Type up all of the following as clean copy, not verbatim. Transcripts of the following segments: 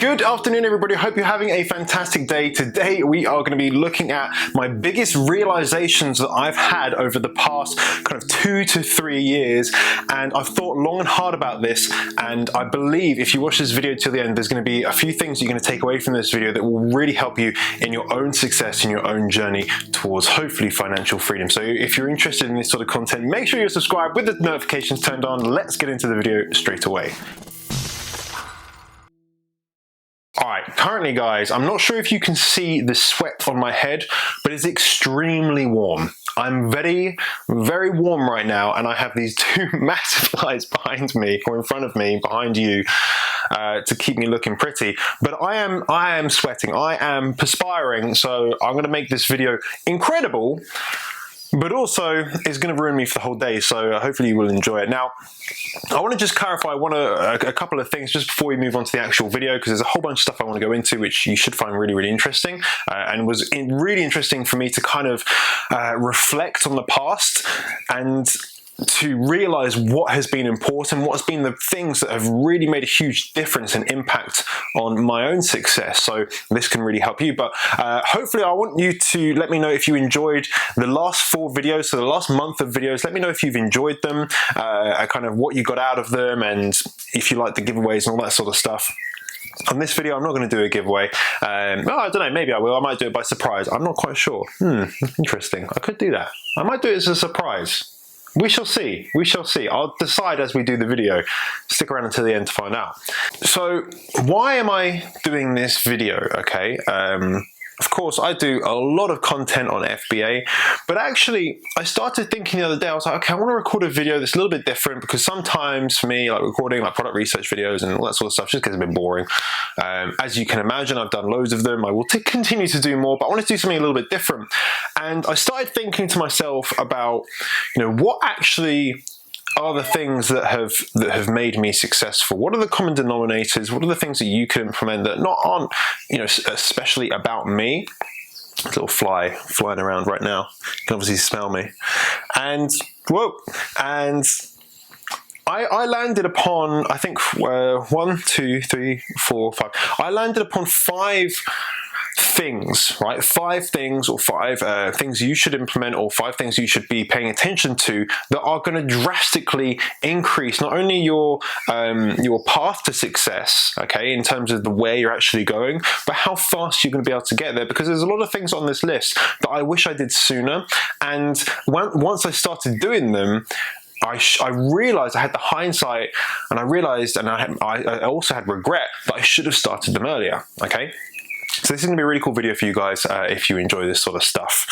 Good afternoon, everybody. Hope you're having a fantastic day. Today, we are going to be looking at my biggest realizations that I've had over the past kind of 2 to 3 years. And I've thought long and hard about this. And I believe if you watch this video till the end, there's going to be a few things you're going to take away from this video that will really help you in your own success, in your own journey towards hopefully financial freedom. So if you're interested in this sort of content, make sure you're subscribed with the notifications turned on. Let's get into the video straight away. Alright, currently guys, I'm not sure if you can see the sweat on my head, but it's extremely warm. I'm very, very warm right now, and I have these two massive lights behind me, or in front of me, behind you, to keep me looking pretty. But I am sweating, I am perspiring, so I'm going to make this video incredible, but also it's going to ruin me for the whole day, so hopefully you will enjoy it. Now, I want to just clarify a couple of things just before we move on to the actual video, because there's a whole bunch of stuff I want to go into which you should find really, really interesting, and was really interesting for me to kind of reflect on the past and to realize what has been important, what has been the things that have really made a huge difference and impact on my own success. So this can really help you. But hopefully I want you to let me know if you enjoyed the last 4 videos, so the last month of videos. Let me know if you've enjoyed them, kind of what you got out of them, and if you like the giveaways and all that sort of stuff. On this video, I'm not going to do a giveaway. Well, I don't know, maybe I will. I might do it by surprise. I'm not quite sure. Interesting. I could do that. I might do it as a surprise. We shall see. We shall see. I'll decide as we do the video. Stick around until the end to find out. So, why am I doing this video? Okay. Of course, I do a lot of content on FBA, but actually, I started thinking the other day, I was like, okay, I want to record a video that's a little bit different, because sometimes for me, like recording like product research videos and all that sort of stuff just gets a bit boring. As you can imagine, I've done loads of them. I will continue to do more, but I want to do something a little bit different. And I started thinking to myself about, what actually are the things that have made me successful? What are the common denominators? What are the things that you can implement that aren't especially about me? A little fly flying around right now. You can obviously smell me. And whoa! And I landed upon, I think 1, 2, 3, 4, 5. I landed upon 5 things, right? 5 things, or 5 things you should implement, or 5 things you should be paying attention to that are going to drastically increase not only your path to success, okay, in terms of where you're actually going, but how fast you're going to be able to get there. Because there's a lot of things on this list that I wish I did sooner, and once I started doing them, I realized, I had the hindsight, and I realized, and I also had regret that I should have started them earlier, okay? So this is going to be a really cool video for you guys if you enjoy this sort of stuff.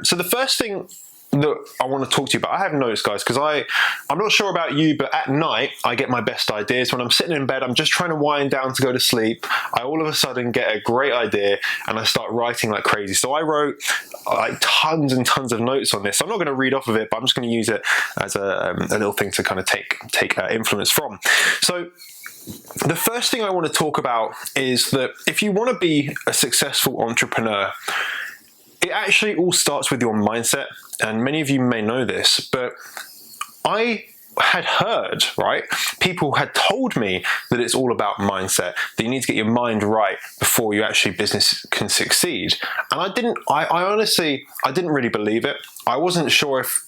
So the first thing that I want to talk to you about, I have noticed, guys, because I'm not sure about you, but at night I get my best ideas. When I'm sitting in bed, I'm just trying to wind down to go to sleep, I all of a sudden get a great idea and I start writing like crazy. So I wrote like tons and tons of notes on this. I'm not going to read off of it, but I'm just going to use it as a little thing to kind of take influence from. So the first thing I want to talk about is that if you want to be a successful entrepreneur, it actually all starts with your mindset. And many of you may know this, but I had heard, right? People had told me that it's all about mindset, that you need to get your mind right before your business can succeed. And I honestly didn't really believe it. I wasn't sure if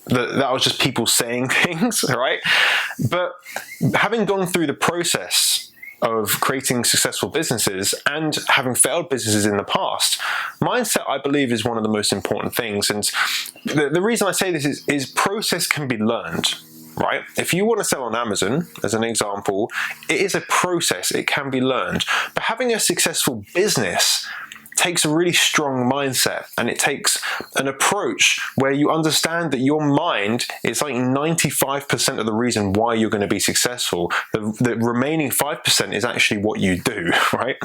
that was just people saying things, right? But having gone through the process of creating successful businesses and having failed businesses in the past, mindset, I believe, is one of the most important things. And the reason I say this is process can be learned, right? If you want to sell on Amazon, as an example, it is a process, it can be learned. But having a successful business takes a really strong mindset, and it takes an approach where you understand that your mind is like 95% of the reason why you're going to be successful. The remaining 5% is actually what you do, right?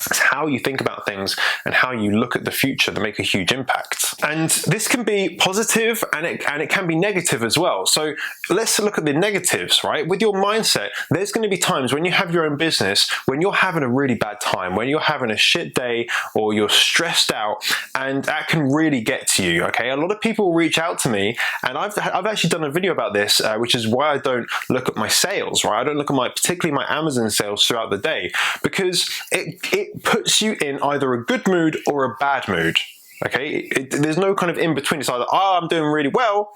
It's how you think about things and how you look at the future that make a huge impact. And this can be positive and it can be negative as well. So let's look at the negatives, right? With your mindset, there's going to be times when you have your own business, when you're having a really bad time, when you're having a shit day or you're stressed out, and that can really get to you, okay? A lot of people reach out to me, and I've actually done a video about this, which is why I don't look at my sales, right? I don't look at particularly my Amazon sales throughout the day, because it puts you in either a good mood or a bad mood. Okay, there's no kind of in between. It's either, oh, I'm doing really well,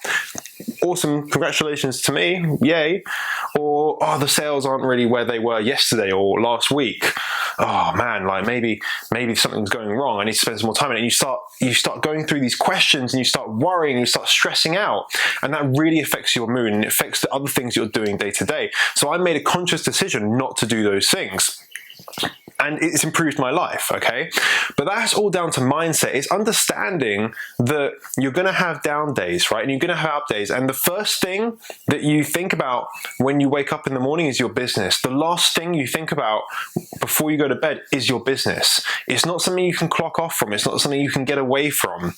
awesome, congratulations to me, yay, or oh, the sales aren't really where they were yesterday or last week. Oh man, like maybe something's going wrong. I need to spend some more time on it. And you start going through these questions, and you start worrying, and you start stressing out, and that really affects your mood, and it affects the other things you're doing day to day. So I made a conscious decision not to do those things. And it's improved my life, okay? But that's all down to mindset. It's understanding that you're gonna have down days, right? And you're gonna have up days. And the first thing that you think about when you wake up in the morning is your business. The last thing you think about before you go to bed is your business. It's not something you can clock off from. It's not something you can get away from.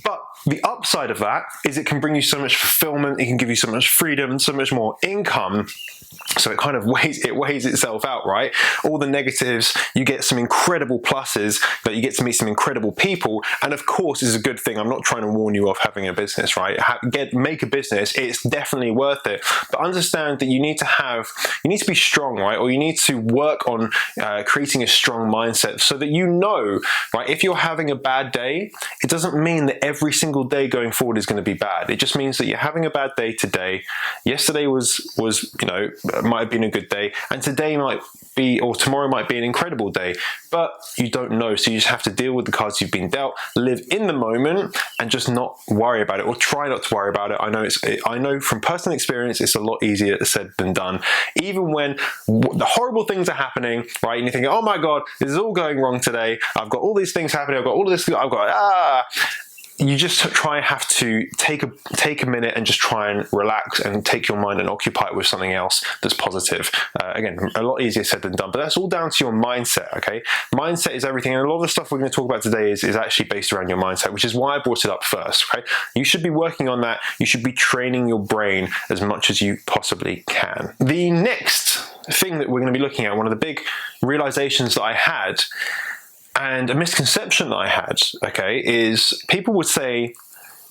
But the upside of that is it can bring you so much fulfillment, it can give you so much freedom, so much more income. So it kind of weighs itself out, right? All the negatives, you get some incredible pluses, that you get to meet some incredible people, and of course it's a good thing. I'm not trying to warn you off having a business, right? Make a business, it's definitely worth it. But understand that you need to be strong, right? Or you need to work on creating a strong mindset so that you know, right? If you're having a bad day, it doesn't mean that every single day going forward is going to be bad. It just means that you're having a bad day today. Yesterday was might have been a good day, and today might be, or tomorrow might be, an incredible day, but you don't know. So you just have to deal with the cards you've been dealt, live in the moment, and just not worry about it, or try not to worry about it. I know from personal experience it's a lot easier said than done. Even when the horrible things are happening, right, and you're thinking, oh my god, this is all going wrong today, I've got all these things happening, I've got all of this, you just have to take a minute and just try and relax and take your mind and occupy it with something else that's positive. Again, a lot easier said than done, but that's all down to your mindset, okay? Mindset is everything, and a lot of the stuff we're going to talk about today is actually based around your mindset, which is why I brought it up first, okay? You should be working on that. You should be training your brain as much as you possibly can. The next thing that we're going to be looking at, one of the big realizations that I had, and a misconception that I had, okay, is people would say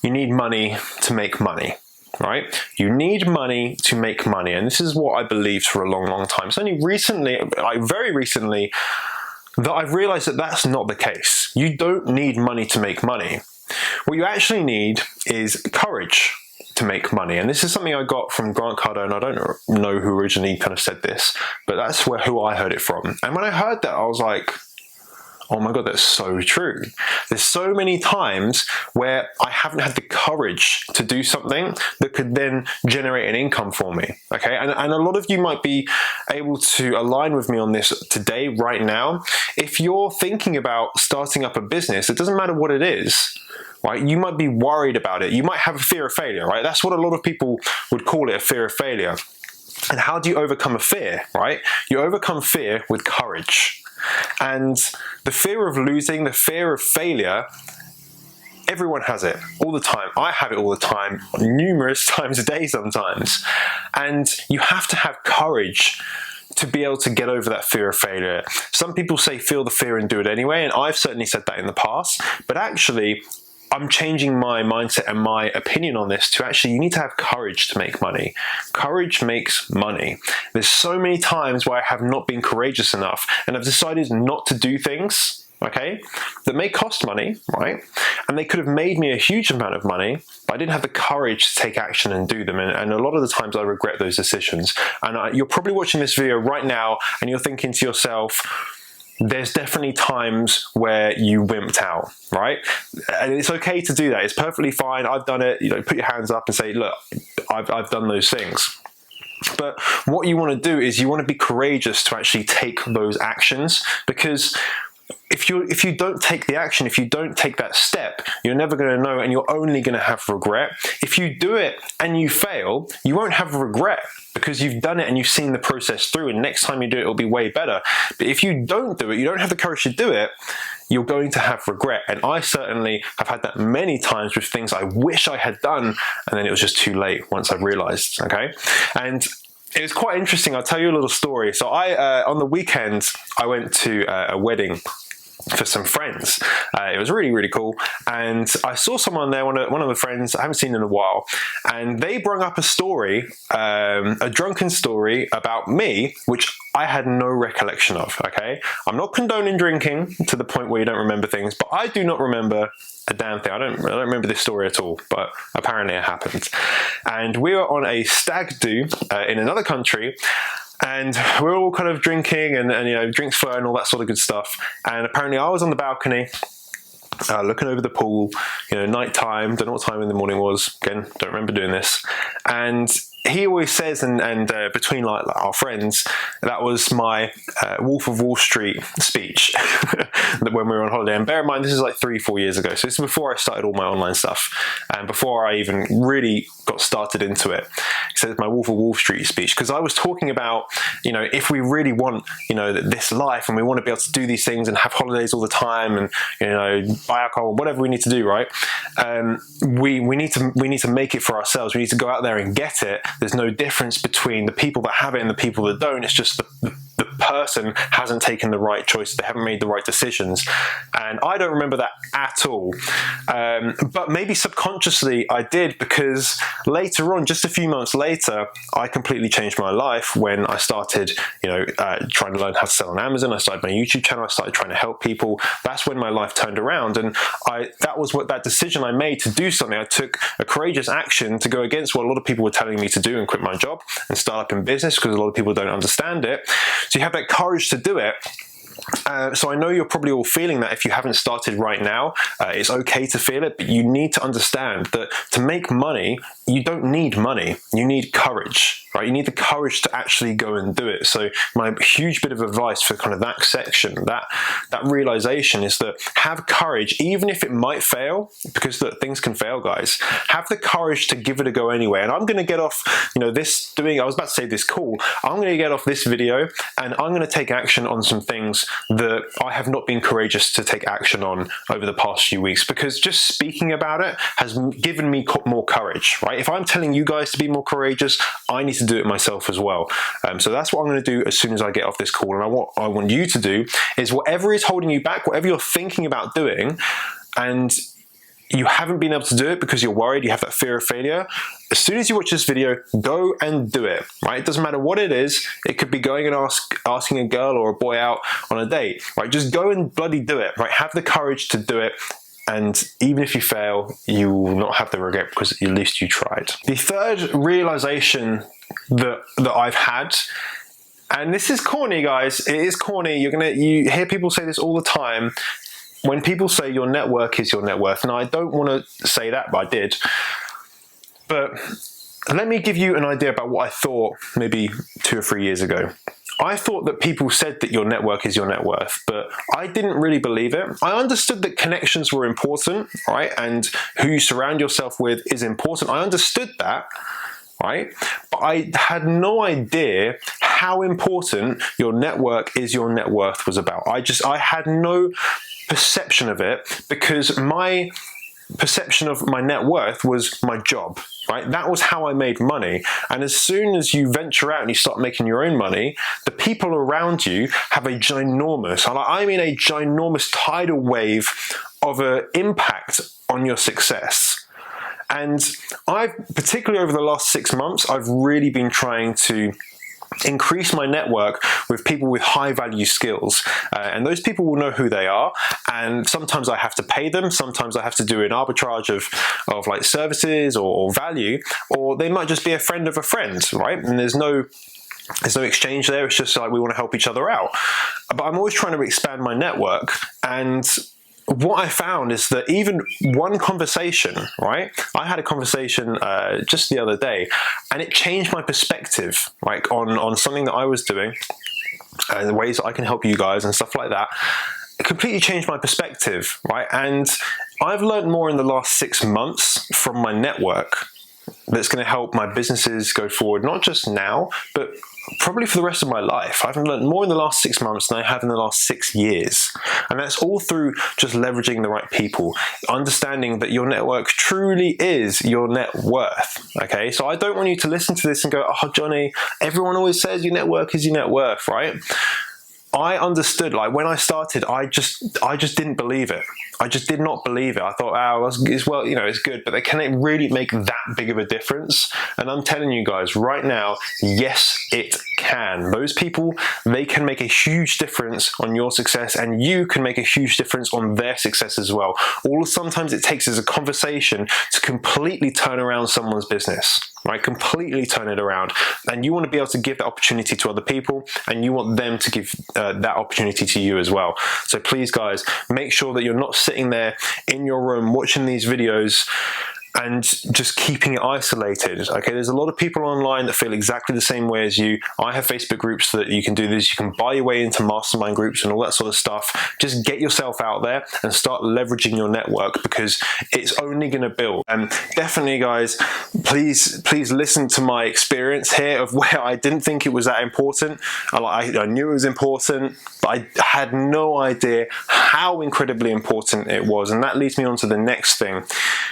you need money to make money, right? You need money to make money. And this is what I believed for a long, long time. It's only recently, very recently, that I've realized that that's not the case. You don't need money to make money. What you actually need is courage to make money. And this is something I got from Grant Cardone. I don't know who originally kind of said this, but that's who I heard it from. And when I heard that, I was like, oh my god, that's so true. There's so many times where I haven't had the courage to do something that could then generate an income for me, okay? And a lot of you might be able to align with me on this today, right now. If you're thinking about starting up a business, it doesn't matter what it is, right? You might be worried about it. You might have a fear of failure, right? That's what a lot of people would call it, a fear of failure. And how do you overcome a fear, right? You overcome fear with courage. And the fear of losing, the fear of failure, everyone has it all the time. I have it all the time, numerous times a day sometimes. And you have to have courage to be able to get over that fear of failure. Some people say feel the fear and do it anyway, and I've certainly said that in the past, but actually I'm changing my mindset and my opinion on this to actually, you need to have courage to make money. Courage makes money. There's so many times where I have not been courageous enough, and I've decided not to do things, okay, that may cost money, right? And they could have made me a huge amount of money, but I didn't have the courage to take action and do them. And a lot of the times I regret those decisions. And you're probably watching this video right now and you're thinking to yourself, there's definitely times where you wimped out, right? And it's okay to do that. It's perfectly fine. I've done it. Put your hands up and say, look, I've done those things. But what you want to do is you want to be courageous to actually take those actions, because if you don't take the action, if you don't take that step, you're never going to know, and you're only going to have regret. If you do it and you fail, you won't have regret because you've done it and you've seen the process through, and next time you do it, it'll be way better. But if you don't do it, you don't have the courage to do it, you're going to have regret. And I certainly have had that many times with things I wish I had done, and then it was just too late once I realized, okay? And it was quite interesting. I'll tell you a little story. So on the weekend, I went to a wedding for some friends. It was really, really cool. And I saw someone there, one of the friends I haven't seen in a while, and they brought up a story, a drunken story about me, which I had no recollection of, okay? I'm not condoning drinking to the point where you don't remember things, but I do not remember a damn thing. I don't remember this story at all, but apparently it happened. And we were on a stag do in another country, and we're all kind of drinking and you know, drinks flow and all that sort of good stuff. And apparently I was on the balcony looking over the pool, you know, nighttime, don't know what time in the morning it was, again, don't remember doing this. And he always says, and between like our friends, that was my Wolf of Wall Street speech when we were on holiday. And bear in mind, this is like 3-4 years ago. So this is before I started all my online stuff and before I even really got started into it. He said my Wolf of Wall Street speech, because I was talking about, you know, if we really want, you know, this life and we want to be able to do these things and have holidays all the time and, you know, buy alcohol, whatever we need to do, right? We need to make it for ourselves. We need to go out there and get it. There's no difference between the people that have it and the people that don't. It's just the person hasn't taken the right choice. They haven't made the right decisions. And I don't remember that at all. But maybe subconsciously I did, because later on, just a few months later, I completely changed my life when I started, you know, trying to learn how to sell on Amazon. I started my YouTube channel. I started trying to help people. That's when my life turned around. And that decision I made to do something. I took a courageous action to go against what a lot of people were telling me to do and quit my job and start up in business, because a lot of people don't understand it. So you have that courage to do it. So I know you're probably all feeling that if you haven't started right now. It's okay to feel it, but you need to understand that to make money, you don't need money. You need courage, right? You need the courage to actually go and do it. So my huge bit of advice for kind of that section, that realization, is that have courage, even if it might fail, because look, things can fail, guys. Have the courage to give it a go anyway. And I'm going to get off, you know, I was about to say this call. I'm going to get off this video and I'm going to take action on some things that I have not been courageous to take action on over the past few weeks, because just speaking about it has given me more courage, right? If I'm telling you guys to be more courageous, I need to do it myself as well. So that's what I'm going to do as soon as I get off this call. And what I want you to do is, whatever is holding you back, whatever you're thinking about doing, and you haven't been able to do it because you're worried, you have that fear of failure, as soon as you watch this video, go and do it, right? It doesn't matter what it is. It could be going and asking a girl or a boy out on a date, right? Just go and bloody do it, right? Have the courage to do it. And even if you fail, you will not have the regret, because at least you tried. The third realization that I've had, and this is corny, guys. It is corny. You hear people say this all the time. When people say your network is your net worth, and I don't want to say that, but I did. But let me give you an idea about what I thought maybe 2 or 3 years ago. I thought that people said that your network is your net worth, but I didn't really believe it. I understood that connections were important, right? And who you surround yourself with is important. I understood that, right? But I had no idea how important your network is your net worth was about. I had no perception of it, because my perception of my net worth was my job, right? That was how I made money. And as soon as you venture out and you start making your own money, the people around you have a ginormous, I mean a ginormous tidal wave of an impact on your success. And particularly over the last 6 months, I've really been trying to increase my network with people with high value skills, and those people will know who they are, and sometimes I have to pay them, sometimes I have to do an arbitrage of like services or value, or they might just be a friend of a friend, right? And there's no exchange there. It's just like we want to help each other out. But I'm always trying to expand my network, and what I found is that even one conversation, right? I had a conversation just the other day, and it changed my perspective, right, on something that I was doing and the ways that I can help you guys and stuff like that. completely changed my perspective, right? And I've learned more in the last 6 months from my network that's going to help my businesses go forward, not just now, but probably for the rest of my life. I've learned more in the last 6 months than I have in the last 6 years. And that's all through just leveraging the right people, understanding that your network truly is your net worth. Okay, so I don't want you to listen to this and go, oh, Jonny, everyone always says your network is your net worth, right? I understood, like when I started, I just didn't believe it. I just did not believe it. I thought, oh, well, you know, it's good, but can it really make that big of a difference? And I'm telling you guys right now, yes, it can. Those people, they can make a huge difference on your success, and you can make a huge difference on their success as well. All sometimes it takes is a conversation to completely turn around someone's business. Right, completely turn it around, and you want to be able to give that opportunity to other people, and you want them to give that opportunity to you as well. So please, guys, make sure that you're not sitting there in your room watching these videos and just keeping it isolated. Okay, there's a lot of people online that feel exactly the same way as you. I have Facebook groups that you can do this. You can buy your way into mastermind groups and all that sort of stuff. Just get yourself out there and start leveraging your network, because it's only going to build. And definitely, guys, please listen to my experience here of where I didn't think it was that important. I knew it was important, but I had no idea how incredibly important it was. And that leads me on to the next thing,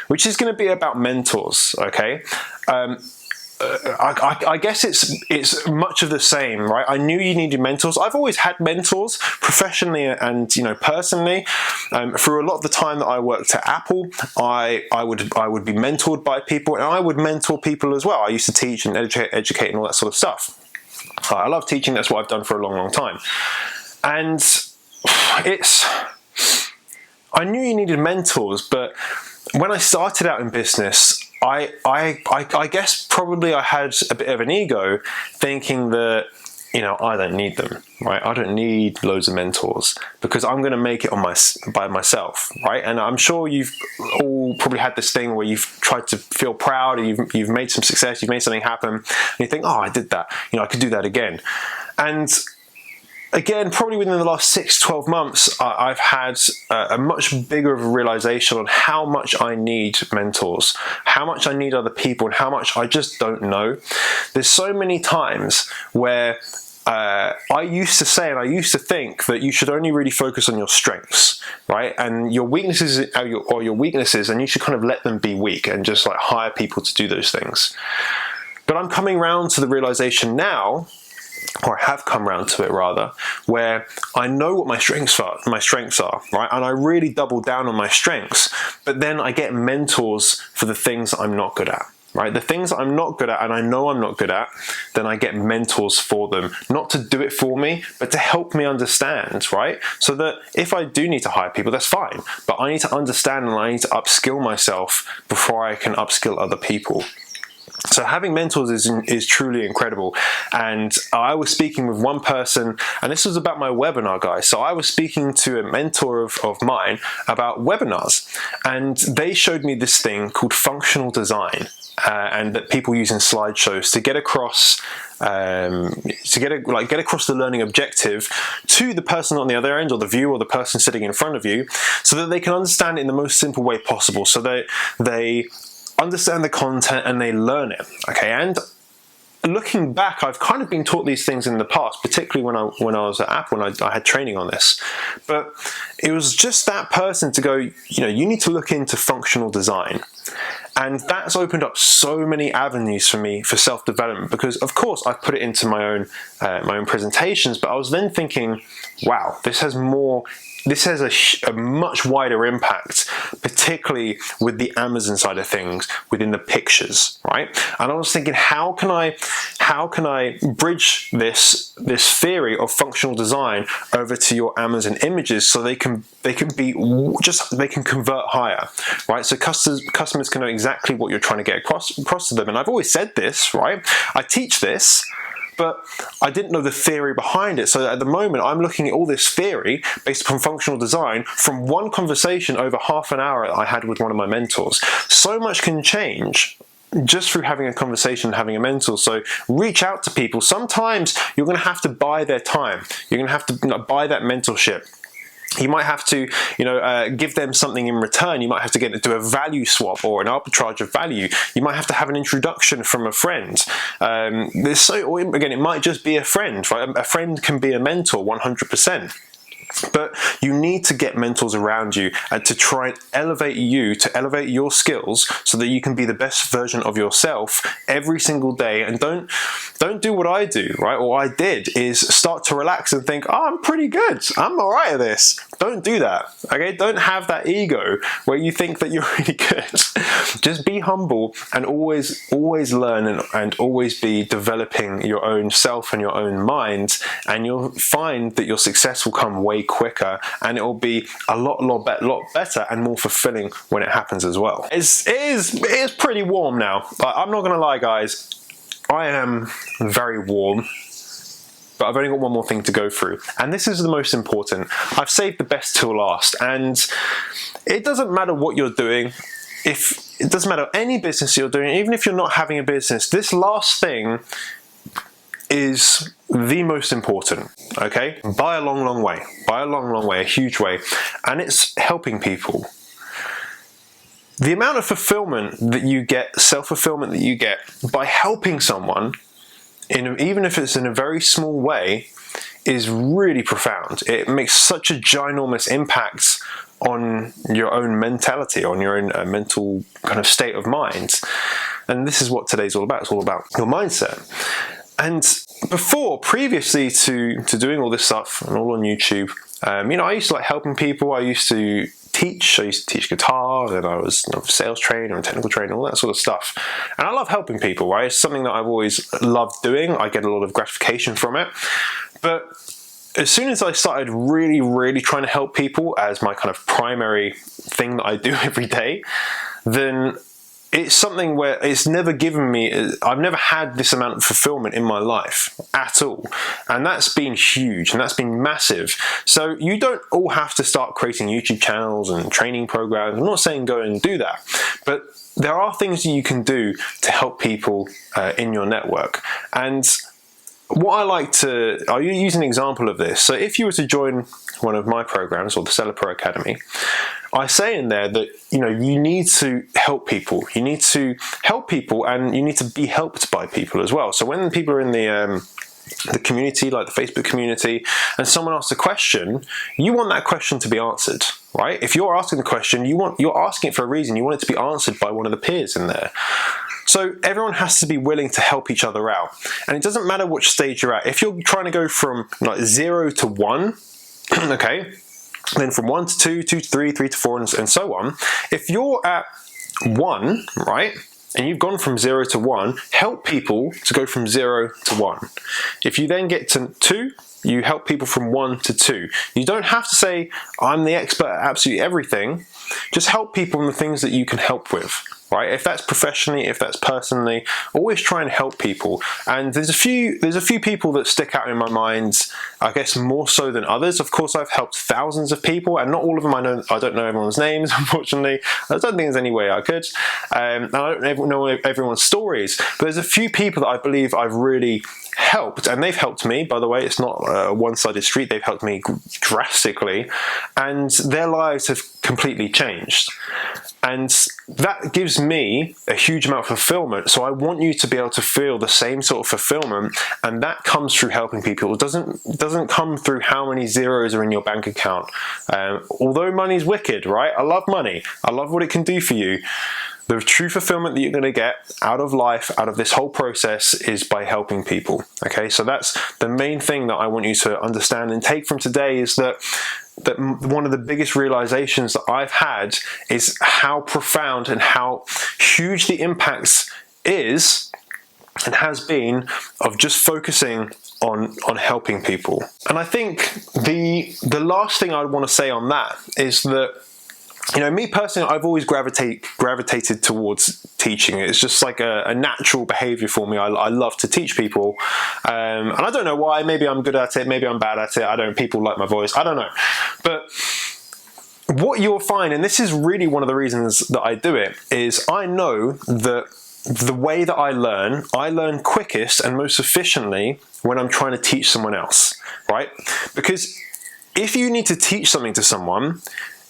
which is going to be about mentors. Okay, I guess it's much of the same, right? I knew you needed mentors. I've always had mentors, professionally and personally. Through a lot of the time that I worked at Apple, I would be mentored by people, and I would mentor people as well. I used to teach and educate and all that sort of stuff. I love teaching. That's what I've done for a long time. And I knew you needed mentors, but when I started out in business, I guess probably I had a bit of an ego, thinking that, I don't need them, right? I don't need loads of mentors because I'm going to make it by myself, right? And I'm sure you've all probably had this thing where you've tried to feel proud, and you've made some success, you've made something happen, and you think, oh, I did that, I could do that again. And again, probably within the last 6 to 12 months, I've had a much bigger of a realization on how much I need mentors, how much I need other people, and how much I just don't know. There's so many times where I used to say and I used to think that you should only really focus on your strengths, right? And your weaknesses are your weaknesses, and you should kind of let them be weak and just like hire people to do those things. But I'm coming around to the realization now, or I have come around to it rather, where I know what my strengths are, right? And I really double down on my strengths, but then I get mentors for the things I'm not good at, right? The things I'm not good at, and I know I'm not good at, then I get mentors for them, not to do it for me, but to help me understand, right? So that if I do need to hire people, that's fine, but I need to understand and I need to upskill myself before I can upskill other people. So having mentors is truly incredible. And I was speaking with one person, and this was about my webinar, guys. So I was speaking to a mentor of mine about webinars, and they showed me this thing called functional design, and that people use in slideshows to get across get across the learning objective to the person on the other end, or the viewer, or the person sitting in front of you, so that they can understand it in the most simple way possible, so that they understand the content and they learn it. Okay, and looking back, I've kind of been taught these things in the past, particularly when I was at Apple and I had training on this. But it was just that person to go, you need to look into functional design. And that's opened up so many avenues for me for self-development, because of course I've put it into my own presentations, but I was then thinking, wow, this has a much wider impact, particularly with the Amazon side of things, within the pictures, right? And I was thinking, how can I bridge this theory of functional design over to your Amazon images, so they can convert higher, right? So customers can know exactly what you're trying to get across to them. And I've always said this, right? I teach this, but I didn't know the theory behind it. So at the moment, I'm looking at all this theory based upon functional design from one conversation over half an hour that I had with one of my mentors. So much can change just through having a conversation and having a mentor. So reach out to people. Sometimes you're going to have to buy their time. You're going to have to buy that mentorship. You might have to, give them something in return. You might have to do a value swap or an arbitrage of value. You might have to have an introduction from a friend. Again, it might just be a friend, right? A friend can be a mentor, 100%. But you need to get mentors around you and to try and elevate your skills so that you can be the best version of yourself every single day. And don't do what I do, right? Or I did, is start to relax and think, oh, I'm pretty good, I'm all right at this. Don't do that, okay? Don't have that ego where you think that you're really good. Just be humble and always learn and always be developing your own self and your own mind, and you'll find that your success will come way quicker, and it will be a lot better and more fulfilling when it happens as well. It is pretty warm now. I'm not gonna lie, guys, I am very warm, but I've only got one more thing to go through, and this is the most important. I've saved the best till last, and it doesn't matter what you're doing. It doesn't matter any business you're doing, even if you're not having a business, this last thing is the most important, okay? By a long way, a huge way, and it's helping people. The amount of fulfillment that you get, self-fulfillment that you get by helping someone, even if it's in a very small way, is really profound. It makes such a ginormous impact on your own mentality, on your own mental kind of state of mind. And this is what today's all about. It's all about your mindset. And previously to doing all this stuff and all on YouTube, I used to like helping people. I used to teach guitar, and I was a sales trainer and technical trainer, all that sort of stuff. And I love helping people, right? It's something that I've always loved doing. I get a lot of gratification from it. But as soon as I started really trying to help people as my kind of primary thing that I do every day, then it's something where it's never given me, I've never had this amount of fulfillment in my life at all. And that's been huge, and that's been massive. So you don't all have to start creating YouTube channels and training programs. I'm not saying go and do that, but there are things that you can do to help people in your network. And I'll use an example of this. So if you were to join one of my programs or the Seller Pro Academy, I say in there that you need to help people. You need to help people, and you need to be helped by people as well. So when people are in the community, like the Facebook community, and someone asks a question, you want that question to be answered, right? If you're asking the question, you're asking it for a reason. You want it to be answered by one of the peers in there. So everyone has to be willing to help each other out. And it doesn't matter which stage you're at. If you're trying to go from 0 to 1, okay, then from 1 to 2, 2 to 3, 3 to 4, and so on. If you're at 1, right, and you've gone from 0 to 1, help people to go from 0 to 1. If you then get to 2, you help people from 1 to 2. You don't have to say, I'm the expert at absolutely everything. Just help people in the things that you can help with. Right? If that's professionally, if that's personally, always try and help people. And there's a few people that stick out in my mind, I guess more so than others. Of course, I've helped thousands of people, and not all of them I don't know everyone's names, unfortunately. I don't think there's any way I could. And I don't know everyone's stories, but there's a few people that I believe I've really helped, and they've helped me, by the way. It's not a one-sided street. They've helped me drastically, and their lives have completely changed. And that gives me a huge amount of fulfillment. So I want you to be able to feel the same sort of fulfillment, and that comes through helping people. It doesn't come through how many zeros are in your bank account. Although money's wicked, right? I love money. I love what it can do for you. The true fulfillment that you're going to get out of life, out of this whole process, is by helping people. Okay, so that's the main thing that I want you to understand and take from today, is that one of the biggest realizations that I've had is how profound and how huge the impact is and has been of just focusing on helping people. And I think the last thing I want to say on that is that, me personally, I've always gravitated towards teaching. It's just like a natural behavior for me. I love to teach people. And I don't know why. Maybe I'm good at it. Maybe I'm bad at it. People like my voice. I don't know. But what you'll find, and this is really one of the reasons that I do it, is I know that the way that I learn quickest and most efficiently when I'm trying to teach someone else, right? Because if you need to teach something to someone,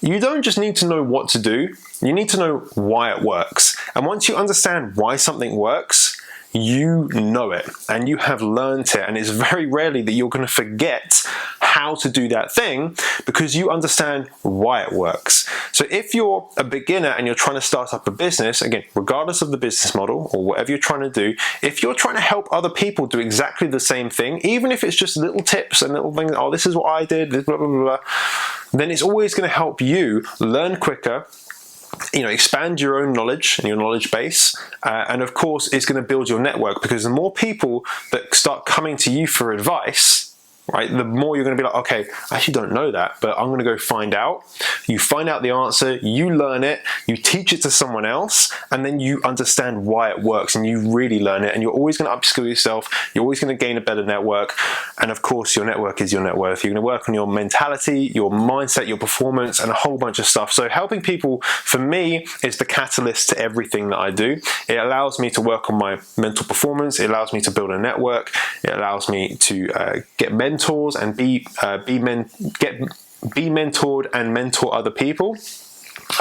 you don't just need to know what to do, you need to know why it works. And once you understand why something works, you know it and you have learned it, and it's very rarely that you're going to forget how to do that thing because you understand why it works. So if you're a beginner and you're trying to start up a business, again, regardless of the business model or whatever you're trying to do, if you're trying to help other people do exactly the same thing, even if it's just little tips and little things, oh, this is what I did, blah, blah, blah, blah, then it's always going to help you learn quicker, expand your own knowledge and your knowledge base, and of course it's going to build your network, because the more people that start coming to you for advice, right, the more you're going to be like, okay, I actually don't know that, but I'm going to go find out. You find out the answer, you learn it, you teach it to someone else, and then you understand why it works and you really learn it, and you're always going to upskill yourself, you're always going to gain a better network, and of course your network is your net worth. You're going to work on your mentality, your mindset, your performance, and a whole bunch of stuff. So helping people, for me, is the catalyst to everything that I do. It allows me to work on my mental performance, it allows me to build a network, it allows me to get mentors and be mentored and mentor other people.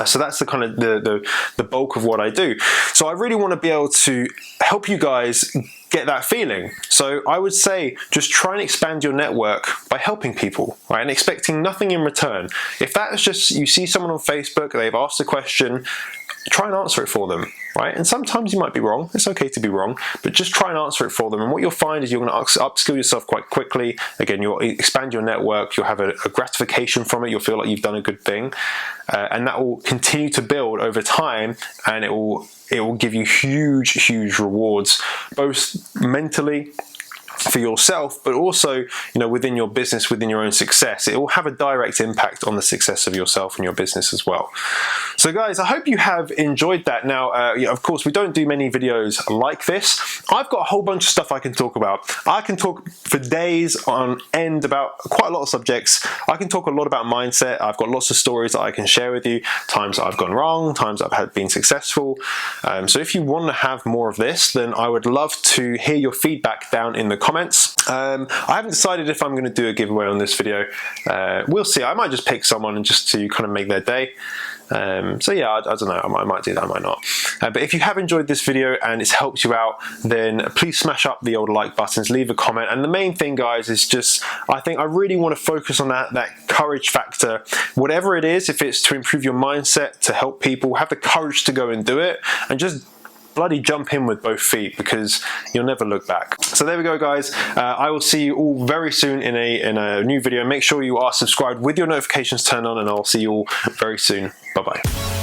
So that's the kind of the bulk of what I do. So I really want to be able to help you guys get that feeling. So I would say just try and expand your network by helping people, right, and expecting nothing in return. If that is just, you see someone on Facebook, they've asked a question, try and answer it for them, right? And sometimes you might be wrong, it's okay to be wrong, but just try and answer it for them. And what you'll find is you're going to upskill yourself quite quickly. Again, you'll expand your network, you'll have a gratification from it, you'll feel like you've done a good thing, and that will continue to build over time, and it will give you huge rewards, both mentally for yourself, but also within your business, within your own success. It will have a direct impact on the success of yourself and your business as well. So guys, I hope you have enjoyed that. Now of course we don't do many videos like this. I've got a whole bunch of stuff I can talk about. I can talk for days on end about quite a lot of subjects. I can talk a lot about mindset. I've got lots of stories that I can share with you, times I've gone wrong, times I've been successful. So if you want to have more of this, then I would love to hear your feedback down in the comments. I haven't decided if I'm going to do a giveaway on this video. We'll see. I might just pick someone and just to kind of make their day. So yeah, I don't know, I might do that, I might not. But if you have enjoyed this video and it's helped you out, then please smash up the old like buttons, leave a comment. And the main thing, guys, is just, I think I really want to focus on that courage factor. Whatever it is, if it's to improve your mindset, to help people, have the courage to go and do it, and just bloody jump in with both feet, because you'll never look back. So there we go, guys. I will see you all very soon in a new video. Make sure you are subscribed with your notifications turned on, and I'll see you all very soon. Bye bye.